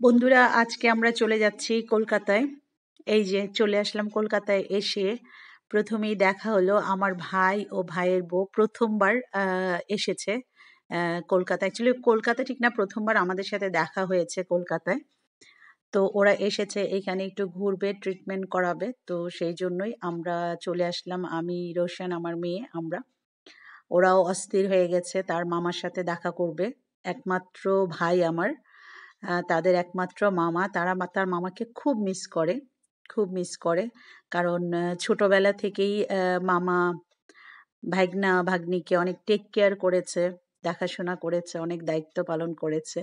বন্ধুরা, আজকে আমরা চলে যাচ্ছি কলকাতায়। এই যে চলে আসলাম কলকাতায়। এসে প্রথমেই দেখা হলো আমার ভাই ও ভাইয়ের বউ প্রথমবার এসেছে কলকাতা। অ্যাকচুয়ালি কলকাতা ঠিক না, প্রথমবার আমাদের সাথে দেখা হয়েছে কলকাতায়। তো ওরা এসেছে এখানে একটু ঘুরবে, ট্রিটমেন্ট করাবে, তো সেই জন্যই আমরা চলে আসলাম। আমি, রোশন, আমার মেয়ে, আমরা। ওরাও অস্থির হয়ে গেছে, তার মামার সাথে দেখা করবে। একমাত্র ভাই আমার, তাদের একমাত্র মামা, তার মামাকে খুব মিস করে, খুব মিস করে। কারণ ছোটবেলা থেকেই মামা ভাগ্না ভাগ্নিকে অনেক টেক কেয়ার করেছে, দেখাশোনা করেছে, অনেক দায়িত্ব পালন করেছে।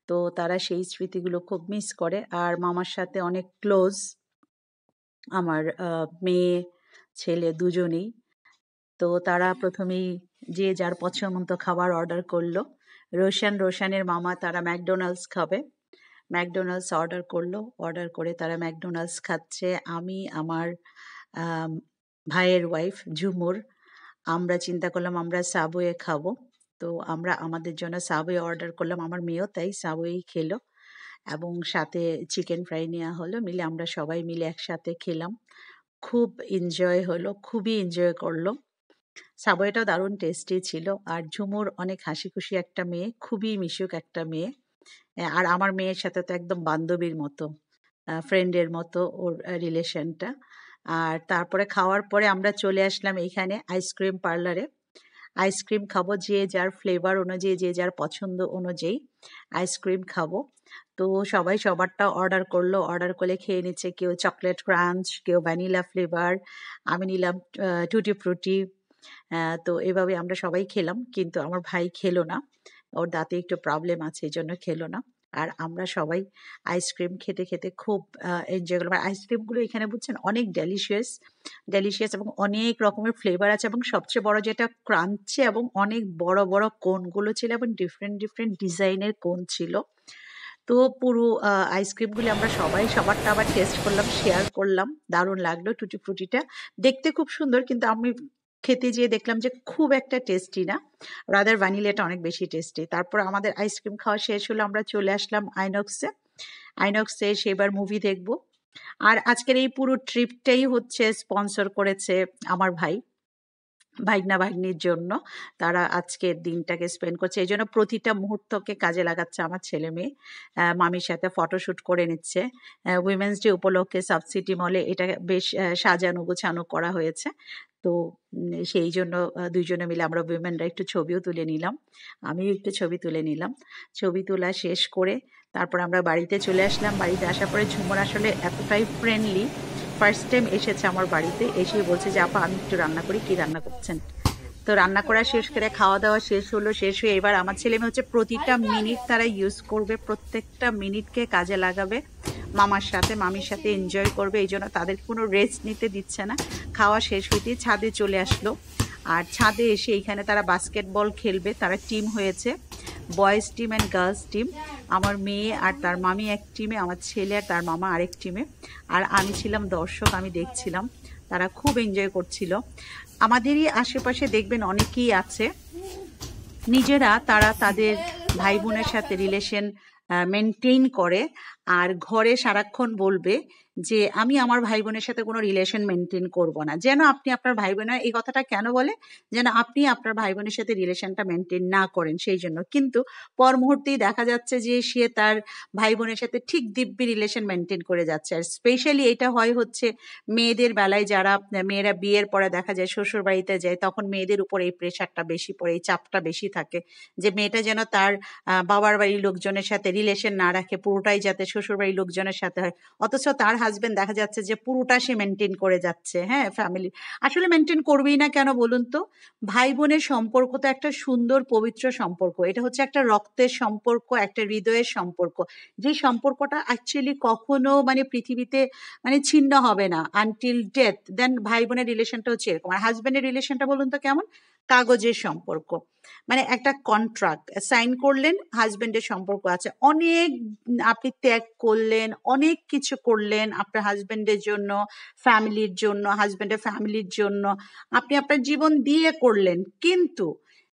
তো তারা সেই স্মৃতিগুলো খুব মিস করে। আর মামার সাথে অনেক ক্লোজ আমার মেয়ে ছেলে দুজনেই। তো তারা প্রথমেই যে যার পছন্দ মতো খাবার অর্ডার করলো। রোশানের মামা, তারা ম্যাকডোনাল্ডস খাবে, ম্যাকডোনাল্ডস অর্ডার করলো। অর্ডার করে তারা ম্যাকডোনাল্ডস খাচ্ছে। আমি, আমার আম, ভাইয়ের ওয়াইফ ঝুমুর, আমরা চিন্তা করলাম আমরা সাবওয়ে খাবো। তো আমরা আমাদের জন্য সাবওয়ে অর্ডার করলাম, আমার মেয়েও তাই সাবওয়েই খেলো। এবং সাথে চিকেন ফ্রাই নেওয়া হলো, মিলে আমরা সবাই মিলে একসাথে খেলাম। খুব এনজয় হলো, খুবই এনজয় করলো। সাবওয়েটাও দারুণ টেস্টি ছিল। আর ঝুমুর অনেক হাসি খুশি একটা মেয়ে, খুবই মিশুক একটা মেয়ে। আর আমার মেয়ের সাথে তো একদম বান্ধবীর মতো, ফ্রেন্ডের মতো ওর রিলেশনটা। আর তারপরে খাওয়ার পরে আমরা চলে আসলাম এইখানে আইসক্রিম পার্লারে। আইসক্রিম খাবো, যে যার ফ্লেভার অনুযায়ী, যে যার পছন্দ অনুযায়ী আইসক্রিম খাবো। তো সবাই সবারটা অর্ডার করলো, অর্ডার করে খেয়ে নিচ্ছে। কেউ চকলেট ক্রাঞ্চ, কেউ ভ্যানিলা ফ্লেভার, আমি নিলাম টুটি ফ্রুটি। তো এভাবে আমরা সবাই খেলাম, কিন্তু আমার ভাই খেলো না, ওর দাঁতে একটু প্রবলেম আছে, এই জন্য খেলো না। আর আমরা সবাই আইসক্রিম খেতে খেতে খুব এনজয় করলাম। আর আইসক্রিমগুলো এখানে বুঝছেন অনেক ডেলিশিয়াস, ডেলিশিয়াস এবং অনেক রকমের ফ্লেভার আছে। এবং সবচেয়ে বড় যেটা, ক্রাঞ্চি এবং অনেক বড় বড় কোনগুলো ছিল এবং ডিফারেন্ট ডিফারেন্ট ডিজাইনের কোন ছিল। তো পুরো আইসক্রিমগুলো আমরা সবাই সবারটা আবার টেস্ট করলাম, শেয়ার করলাম। দারুণ লাগলো। টুটি ফ্রুটিটা দেখতে খুব সুন্দর, কিন্তু আমি খেতে যেয়ে দেখলাম যে খুব একটা টেস্টি না, রাদার ভ্যানিলাটা অনেক বেশি টেস্টি। তারপর আমাদের আইসক্রিম খাওয়া শেষ হলো, আমরা চলে আসলাম আইনক্সে। আইনক্সে এসে এবার মুভি দেখব। আর আজকের এই পুরো ট্রিপটাই হচ্ছে স্পন্সর করেছে আমার ভাই, ভাগ্না ভাগ্নির জন্য। তারা আজকের দিনটাকে স্পেন্ড করছে, এই জন্য প্রতিটা মুহূর্তকে কাজে লাগাচ্ছে আমার ছেলে মেয়ে। মামির সাথে ফটোশ্যুট করে নিচ্ছে। উইমেন্স ডে উপলক্ষে সাবসিটি মলে এটা বেশ সাজানো গোছানো করা হয়েছে। তো সেই জন্য দুইজনে মিলে আমরা উইমেনরা একটু ছবিও তুলে নিলাম, আমিও একটু ছবি তুলে নিলাম। ছবি তোলা শেষ করে তারপর আমরা বাড়িতে চলে আসলাম। বাড়িতে আসার পরে ঝুমুর আসলে এতটাই ফ্রেন্ডলি, ফার্স্ট টাইম এসেছে আমার বাড়িতে, এসেই বলছে যে আপা আমি একটু রান্না করি, কি রান্না করছেন। তো রান্না করা শেষ করে খাওয়া দাওয়া শেষ হলো। শেষ হয়ে এবার আমার ছেলে মেয়ে হচ্ছে প্রতিটা মিনিট তারা ইউজ করবে, প্রত্যেকটা মিনিটকে কাজে লাগাবে, মামার সাথে মামির সাথে এনজয় করবে। এই জন্য তাদের কোনো রেস্ট নিতে দিচ্ছে না। খাওয়া শেষ হইতেই ছাদে চলে আসলো। আর ছাদে এসে এইখানে তারা বাস্কেটবল খেলবে, তারা টিম হয়েছে, boys team and girls team. আমার মেয়ে আর তার মামি এক টিমে, আমার ছেলে আর তার মামা আরেক টিমে। আর আমি ছিলাম দর্শক, আমি দেখছিলাম। তারা খুব এনজয় করছিল। আমাদেরই আশেপাশে দেখবেন অনেকেই আছে নিজেরা, তারা তাদের ভাই বোনের সাথে রিলেশন মেনটেন করে। আর ঘরে সারাক্ষণ বলবে যে আমি আমার ভাই বোনের সাথে কোনো রিলেশন মেনটেন করব না। যেন আপনি আপনার ভাই বোনের, এই কথাটা কেন বলে, যেন আপনি আপনার ভাই বোনের সাথে রিলেশনটা মেনটেন না করেন সেই জন্য। কিন্তু পর মুহূর্তেই দেখা যাচ্ছে যে সে তার ভাই বোনের সাথে ঠিক দিব্যি রিলেশন মেনটেন করে যাচ্ছে। আর স্পেশালি এটা হয় হচ্ছে মেয়েদের বেলায়, যারা মেয়েরা বিয়ের পরে দেখা যায় শ্বশুর বাড়িতে যায়, তখন মেয়েদের উপর এই প্রেশারটা বেশি পড়ে, এই চাপটা বেশি থাকে যে মেয়েটা যেন তার বাবার বাড়ির লোকজনের সাথে রিলেশন না রাখে, পুরোটাই যাতে শ্বশুর বাড়ির লোকজনের সাথে হয়। অথচ তার হাজবেন্ড দেখা যাচ্ছে যে পুরোটা সে মেনটেন করে যাচ্ছে। হ্যাঁ, ফ্যামিলি আসলে মেনটেন করবেই না কেন বলুন তো? ভাই বোনের সম্পর্ক তো একটা সুন্দর পবিত্র সম্পর্ক, এটা হচ্ছে একটা রক্তের সম্পর্ক, একটা হৃদয়ের সম্পর্ক, যে সম্পর্কটা অ্যাকচুয়ালি কখনো মানে পৃথিবীতে মানে ছিন্ন হবে না আনটিল ডেথ। দেন ভাই বোনের রিলেশনটা হচ্ছে এরকম। আর হাজবেন্ডের রিলেশনটা বলুন তো কেমন? কাগজের সম্পর্ক, মানে একটা কন্ট্রাক্ট সাইন করলেন, হাজবেন্ডের সম্পর্ক আছে অনেক, আপনি ত্যাগ করলেন, অনেক কিছু করলেন আপনার হাজবেন্ডের জন্য, ফ্যামিলির জন্য, হাজবেন্ডের ফ্যামিলির জন্য, আপনি আপনার জীবন দিয়ে করলেন। কিন্তু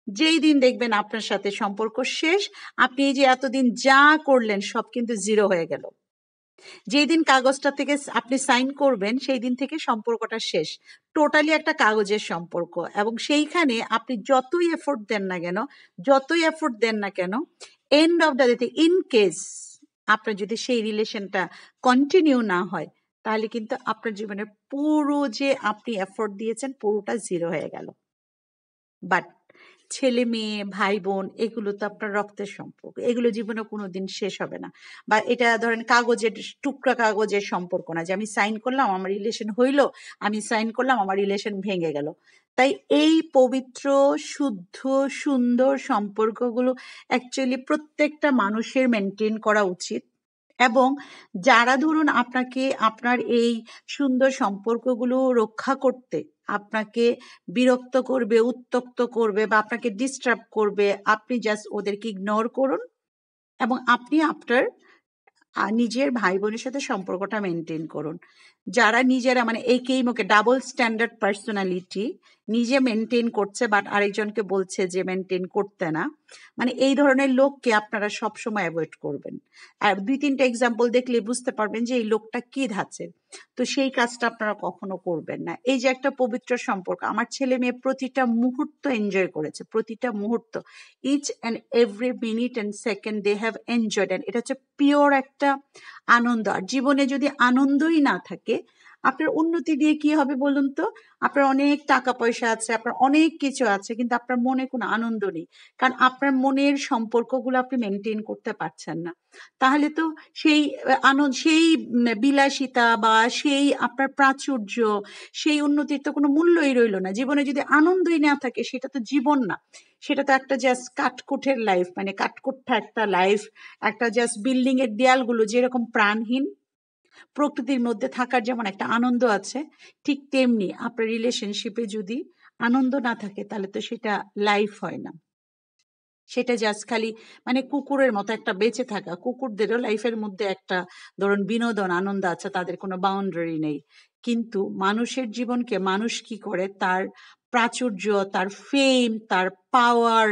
যেই দিন দেখবেন আপনার সাথে সম্পর্ক শেষ, আপনি এই যে এতদিন যা করলেন সব কিন্তু জিরো হয়ে গেল। যেই দিন কাগজটা থেকে আপনি সাইন করবেন সেই দিন থেকে সম্পর্কটা শেষ, টোটালি একটা কাগজের সম্পর্ক। এবং সেইখানে আপনি যতই এফোর্ট দেন না কেন, end of the day in case আপনার যদি সেই রিলেশনটা কন্টিনিউ না হয়, তাহলে কিন্তু আপনার জীবনের পুরো যে আপনি এফোর্ট দিয়েছেন পুরোটা জিরো হয়ে গেল। বাট ছেলে মেয়ে ভাই বোন এগুলো তো আপনার রক্তের সম্পর্ক, এগুলো জীবনে কোনোদিন শেষ হবে না। বা এটা ধরেন কাগজের টুকরা কাগজের সম্পর্ক না যে আমি সাইন করলাম আমার রিলেশন হইলো, আমি সাইন করলাম আমার রিলেশন ভেঙে গেল। তাই এই পবিত্র শুদ্ধ সুন্দর সম্পর্কগুলো অ্যাকচুয়ালি প্রত্যেকটা মানুষের মেনটেন করা উচিত। এবং যারা ধরুন আপনাকে আপনার এই সুন্দর সম্পর্কগুলো রক্ষা করতে আপনাকে বিরক্ত করবে, উত্ত্যক্ত করবে বা আপনাকে ডিস্টার্ব করবে, আপনি জাস্ট ওদেরকে ইগনোর করুন এবং আপনি আপনার নিজের ভাই বোনের সাথে সম্পর্কটা মেনটেন করুন। যারা নিজেরা মানে এই মুখে ডাবল স্ট্যান্ডার্ড পার্সোনালিটি নিজে মেনটেন করছে বাট আরেকজনকে বলছে যে মেনটেন করতে না, মানে এই ধরনের লোককে আপনারা সবসময় অ্যাভয়েড করবেন। আর 2-3টা এক্সাম্পল দেখলে বুঝতে পারবেন যে এই লোকটা কি ধাঁচের, তো সেই কাজটা আপনারা কখনো করবেন না। এই যে একটা পবিত্র সম্পর্ক, আমার ছেলে মেয়ে প্রতিটা মুহূর্ত এনজয় করেছে, প্রতিটা মুহূর্ত, each and every minute and second they have enjoyed, and এটা হচ্ছে পিওর একটা আনন্দ। আর জীবনে যদি আনন্দই না থাকে, আপনার উন্নতি দিয়ে কি হবে বলুন তো? আপনার অনেক টাকা পয়সা আছে, আপনার অনেক কিছু আছে, কিন্তু আপনার মনে কোনো আনন্দ নেই, কারণ আপনার মনের সম্পর্কগুলো আপনি মেনটেন করতে পারছেন না। তাহলে তো সেই আনন্দ, সেই বিলাসিতা বা সেই আপনার প্রাচুর্য, সেই উন্নতির তো কোনো মূল্যই রইল না। জীবনে যদি আনন্দই না থাকে সেটা তো জীবন না, সেটা তো একটা জাস্ট কাঠকুঠের লাইফ, মানে কাঠকুঠা একটা লাইফ, একটা জাস্ট বিল্ডিং এর দেয়ালগুলো যেরকম প্রাণহীন। প্রকৃতির মধ্যে থাকার যেমন একটা আনন্দ আছে, ঠিক তেমনি আপনার রিলেশনশিপে যদি আনন্দ না থাকে তাহলে তো সেটা লাইফ হয় না, সেটা জাস্ট খালি মানে কুকুরের মতো একটা বেঁচে থাকা। কুকুরদেরও লাইফের মধ্যে একটা ধরুন বিনোদন আনন্দ আছে, তাদের কোনো বাউন্ডারি নেই। কিন্তু মানুষের জীবনকে মানুষ কি করে তার প্রাচুর্য, তার ফেম, তার পাওয়ার,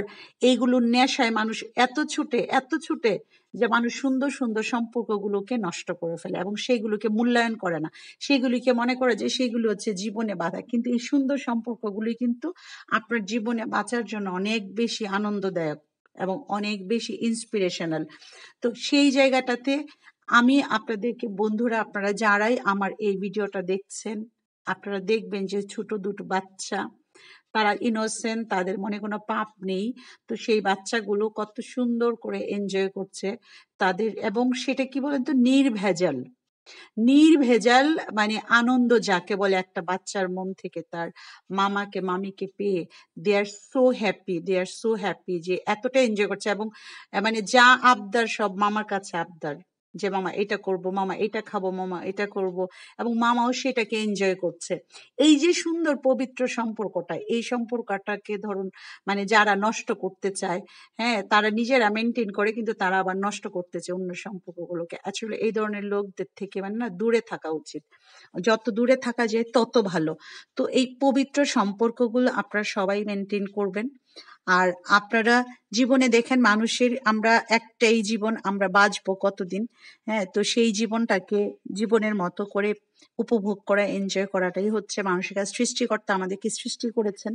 এইগুলোর নেশায় মানুষ এত ছুটে যে মানুষ সুন্দর সুন্দর সম্পর্কগুলোকে নষ্ট করে ফেলে এবং সেইগুলোকে মূল্যায়ন করে না, সেগুলিকে মনে করে যে সেগুলো হচ্ছে জীবনে বাধা। কিন্তু এই সুন্দর সম্পর্কগুলি কিন্তু আপনার জীবনে বাঁচার জন্য অনেক বেশি আনন্দদায়ক এবং অনেক বেশি ইন্সপিরেশনাল। তো সেই জায়গাটাতে আমি আপনাদেরকে বন্ধুরা, আপনারা যারাই আমার এই ভিডিওটা দেখছেন, আপনারা দেখবেন যে ছোট দুটো বাচ্চা, তারা ইনোসেন্ট, তাদের মনে কোনো পাপ নেই। তো সেই বাচ্চাগুলো কত সুন্দর করে এনজয় করছে তাদের, এবং সেটা কি বলেন তো, নির্ভেজাল মানে আনন্দ যাকে বলে, একটা বাচ্চার মন থেকে তার মামাকে মামিকে পেয়ে দে আর সো হ্যাপি যে এতটা এনজয় করছে। এবং মানে যা আবদার সব মামার কাছে আবদার, যে মামা এটা করব, মামা এটা খাবো, মামা এটা করব, এবং মামাও সেটাকে এনজয় করছে। এই যে সুন্দর পবিত্র সম্পর্কটা, এই সম্পর্কটাকে ধরুন মানে যারা নষ্ট করতে চায়, হ্যাঁ, তারা নিজেরা মেনটেন করে কিন্তু তারা আবার নষ্ট করতেছে অন্য সম্পর্কগুলোকে। আসলে এই ধরনের লোকদের থেকে মানে না দূরে থাকা উচিত, যত দূরে থাকা যায় তত ভালো। তো এই পবিত্র সম্পর্কগুলো আপনারা সবাই মেনটেন করবেন। আর আপনারা জীবনে দেখেন মানুষের, আমরা একটাই জীবন, আমরা বাঁচবো কতদিন, হ্যাঁ, তো সেই জীবনটাকে জীবনের মতো করে উপভোগ করা, এনজয় করাটাই হচ্ছে মানুষের কাছে। সৃষ্টিকর্তা আমাদেরকে সৃষ্টি করেছেন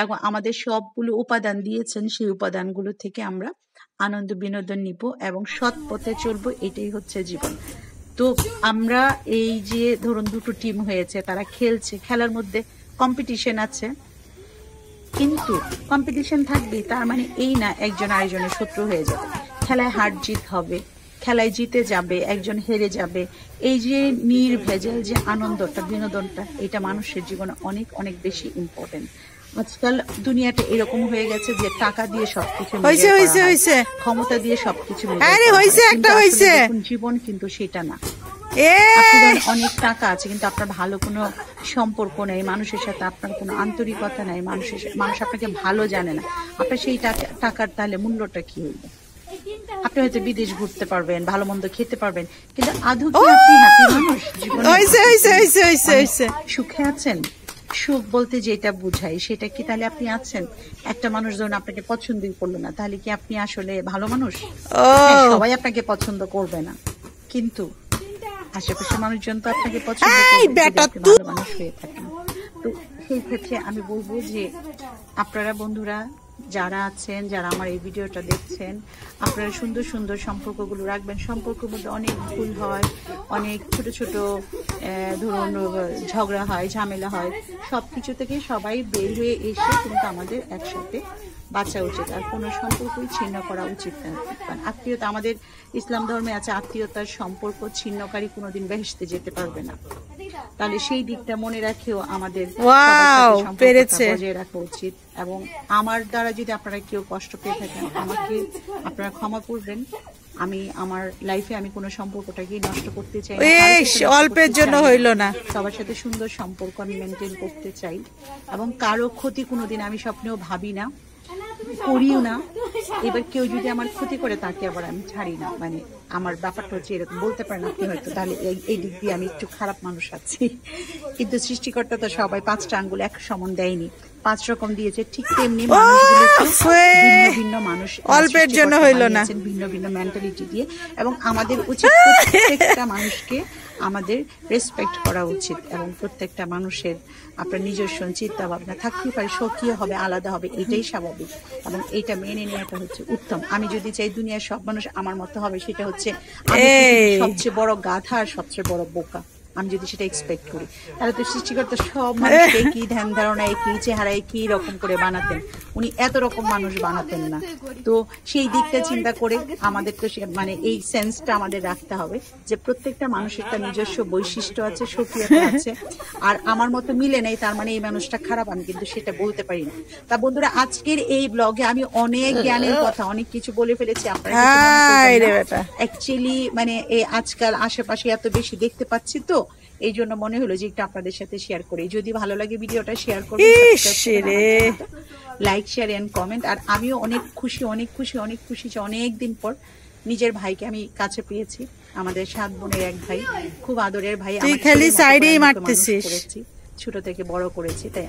এবং আমাদের সবগুলো উপাদান দিয়েছেন, সেই উপাদানগুলো থেকে আমরা আনন্দ বিনোদন নিব এবং সৎ পথে চলবো, এটাই হচ্ছে জীবন। তো আমরা এই যে ধরুন দুটো টিম হয়েছে, তারা খেলছে, খেলার মধ্যে কম্পিটিশন আছে, কিন্তু কম্পিটিশন থাকবে তার মানে এই না একজন আরেকজনের শত্রু হয়ে যাবে। খেলায় হার জিত হবে, খেলায় জিতে যাবে, একজন হেরে যাবে। এই যে নির্ভেজাল যে আনন্দটা, বিনোদনটা, এটা মানুষের জীবনে অনেক অনেক বেশি ইম্পর্টেন্ট। আজকাল দুনিয়াটা এরকম হয়ে গেছে যে টাকা দিয়ে সবকিছু, ক্ষমতা দিয়ে সবকিছু, জীবন কিন্তু সেটা না। অনেক টাকা আছে কিন্তু আপনার ভালো কোনো সম্পর্ক নেই, মানুষের সাথে আপনার কোনো আন্তরিকতা নেই, মানুষ আপনাকে ভালো জানে না, আপনার সেই টাকার তাহলে মূল্যটা কি হইবে? আপনি হয়তো বিদেশ ঘুরতে পারবেন, ভালো মন্দ খেতে পারবেন, কিন্তু আদৌ কি আপনি হ্যাপি মানুষ? জীবনে সুখে আছেন? সুখ বলতে যেটা বুঝাই সেটা কি তাহলে আপনি আছেন? একটা মানুষ যখন আপনাকে পছন্দই করলো না, তাহলে কি আপনি আসলে ভালো মানুষ? হ্যাঁ, সবাই আপনাকে পছন্দ করবে না, কিন্তু আশেপাশের মানুষজন তো আপনাকে পছন্দ করবে যদি আপনি ভালো মানুষ হয়ে থাকেন। তো সেই ক্ষেত্রে আমি বলবো যে আপনারা বন্ধুরা যারা আছেন, যারা আমার এই ভিডিওটা দেখছেন, আপনারা সুন্দর সুন্দর সম্পর্কগুলো রাখবেন। সম্পর্কের মধ্যে অনেক ভুল হয়, অনেক ছোট ছোট ধরুন ঝগড়া হয়, ঝামেলা হয়, সব কিছু থেকে সবাই বের হয়ে এসে কিন্তু আমাদের একসাথে বাঁচা উচিত, আর কোনো সম্পর্কই ছিন্ন করা উচিত না। আত্মীয়তা, আমাদের ইসলাম ধর্মে আছে আত্মীয়তার সম্পর্ক ছিন্নকারী কোনোদিন বেহেশতে যেতে পারবে না। তাহলে সেই দিকটা মনে রাখেও আমাদের বজায় রাখা উচিত। এবং আমার দ্বারা যদি আপনারা কেউ কষ্ট পেয়ে থাকেন, আমাকে আপনারা ক্ষমা করবেন। আমি আমার লাইফে আমি কোনো সম্পর্কটাকে নষ্ট করতে চাই না, অল্পের জন্য হইল না, সবার সাথে সুন্দর সম্পর্ক আমি মেনটেন করতে চাই, এবং কারো ক্ষতি কোনোদিন আমি স্বপ্নেও ভাবি না, করিও না। এবার কেউ যদি আমার ক্ষতি করে তাকে আবার আমি ছাড়ি না। মানে আমার ব্যাপারটা হচ্ছে এরকম, বলতে পারেন আপনি হয়তো তাহলে এই দিক দিয়ে আমি একটু খারাপ মানুষ আছি, কিন্তু সৃষ্টিকর্তা তো সবাই 5টা আঙ্গুল এক সমান দেয়নি, 5 রকম দিয়েছে। ঠিক তেমনি ভিন্ন ভিন্ন মানুষ অল্পের জন্য হইল না, ভিন্ন ভিন্ন মেন্টালিটি দিয়ে, এবং আমাদের উচিত প্রত্যেকটা মানুষকে আমাদের রেসপেক্ট করা উচিত, এবং প্রত্যেকটা মানুষের আপনার নিজস্ব চিন্তা ভাবনা থাকতেই পারে, স্বকীয় হবে, আলাদা হবে, এটাই স্বাভাবিক, এবং এইটা মেনে নেওয়াটা হচ্ছে উত্তম। আমি যদি চাই দুনিয়ার সব মানুষ আমার মতো হবে, সেটা হচ্ছে সবচেয়ে বড় গাধা আর সবচেয়ে বড় বোকা। আমি যদি সেটা এক্সপেক্ট করি, তাহলে তো সৃষ্টিকর্তা সব মানুষকে একই ধ্যান ধারণা, একই চেহারা, একই রকম করে বানাতেন, উনি এত রকম মানুষ বানাতেন না। তো সেই দিকটা চিন্তা করে আমাদের তো মানে এই সেন্সটা আমাদের রাখতে হবে যে প্রত্যেকটা মানুষের তার নিজস্ব বৈশিষ্ট্য আছে, স্বকীয়তা আছে, আর আমার মতো মিলে নেই তার মানে এই মানুষটা খারাপ, আমি কিন্তু সেটা বলতে পারি না। তা বন্ধুরা, আজকের এই ব্লগে আমি অনেক জ্ঞানের কথা, অনেক কিছু বলে ফেলেছি। আপনারা অ্যাকচুয়ালি মানে এই আজকাল আশেপাশে এত বেশি দেখতে পাচ্ছি, তো এই জন্য মনে হলো যে একটু আপনাদের সাথে শেয়ার করি। যদি ভালো লাগে ভিডিওটা শেয়ার করবেন, লাইক, শেয়ার এন্ড কমেন্ট। আর আমিও অনেক খুশি, অনেক খুশি, অনেক খুশি যে অনেকদিন পর নিজের ভাইকে আমি কাছে পেয়েছি। আমাদের 7 বোনের এক ভাই, খুব আদরের ভাই, ছোট থেকে বড় করেছি, তাই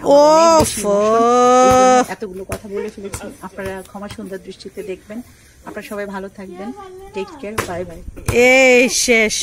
এতগুলো কথা বলে ফেলেছি। আপনারা ক্ষমা সুন্দর দৃষ্টিতে দেখবেন। আপনারা সবাই ভালো থাকবেন, টেক কেয়ার, বাই বাই। শেষ।